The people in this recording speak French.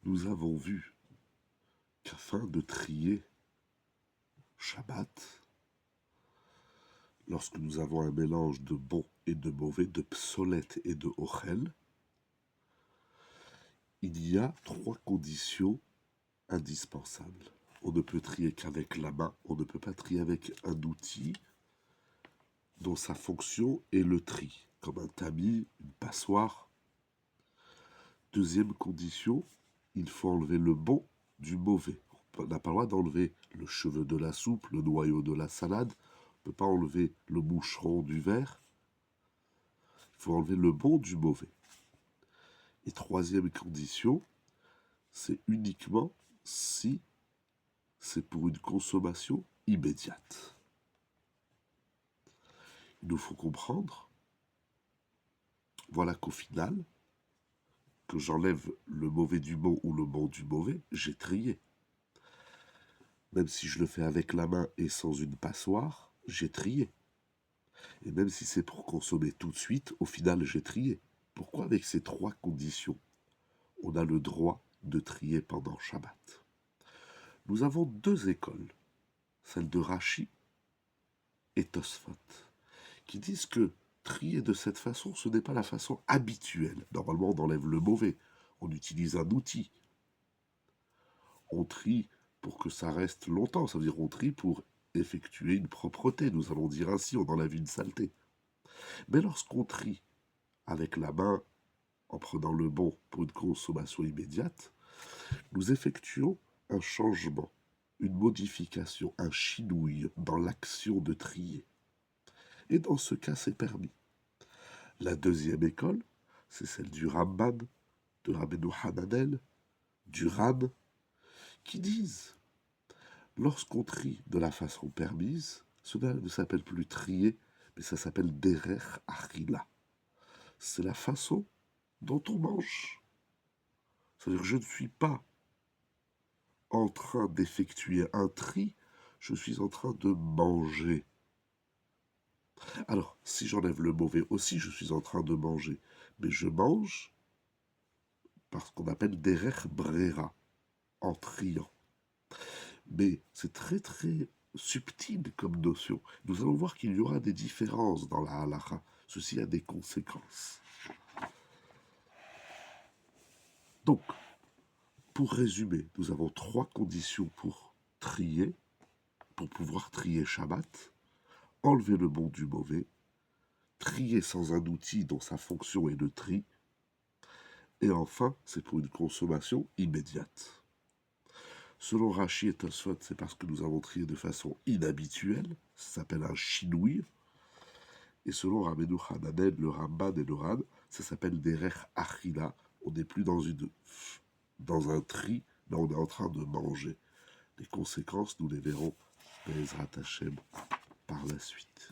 Nous avons vu qu'afin de trier Shabbat, lorsque nous avons un mélange de bon et de mauvais, de psolète et de ochel, il y a 3 conditions indispensables. On ne peut trier qu'avec la main, on ne peut pas trier avec un outil dont sa fonction est le tri, comme un tamis, une passoire. Deuxième condition, il faut enlever le bon du mauvais. On n'a pas le droit d'enlever le cheveu de la soupe, le noyau de la salade. On ne peut pas enlever le moucheron du verre. Il faut enlever le bon du mauvais. Et troisième condition, c'est uniquement si c'est pour une consommation immédiate. Il nous faut comprendre, voilà qu'au final, que j'enlève le mauvais du bon ou le bon du mauvais, j'ai trié. Même si je le fais avec la main et sans une passoire, j'ai trié. Et même si c'est pour consommer tout de suite, au final, j'ai trié. Pourquoi avec ces 3 conditions, on a le droit de trier pendant Shabbat? Nous avons 2 écoles, celle de Rashi et Tosfot, qui disent que trier de cette façon, ce n'est pas la façon habituelle. Normalement, on enlève le mauvais, on utilise un outil. On trie pour que ça reste longtemps, ça veut dire on trie pour effectuer une propreté, nous allons dire ainsi, on enlève une saleté. Mais lorsqu'on trie avec la main, en prenant le bon pour une consommation immédiate, nous effectuons un changement, une modification, un chinouille dans l'action de trier. Et dans ce cas, c'est permis. La deuxième école, c'est celle du Ramban, de Rabbeinu Hananel, du Ram, qui disent lorsqu'on trie de la façon permise, cela ne s'appelle plus trier, mais ça s'appelle derech achila. C'est la façon dont on mange. C'est-à-dire que je ne suis pas en train d'effectuer un tri, je suis en train de manger. Alors, si j'enlève le mauvais aussi, je suis en train de manger. Mais je mange par ce qu'on appelle derech brera, en triant. Mais c'est très très subtil comme notion. Nous allons voir qu'il y aura des différences dans la halakha. Ceci a des conséquences. Donc, pour résumer, nous avons 3 conditions pour trier, pour pouvoir trier Shabbat. Enlever le bon du mauvais, trier sans un outil dont sa fonction est le tri, et enfin, c'est pour une consommation immédiate. Selon Rashi et Tosfot, c'est parce que nous avons trié de façon inhabituelle, ça s'appelle un chinouille, et selon Rabbeinu Hananel, le Ramban et le Ran, ça s'appelle derech achila, on n'est plus dans un tri, mais on est en train de manger. Les conséquences, nous les verrons, Be'ezrat Hashem, par la suite.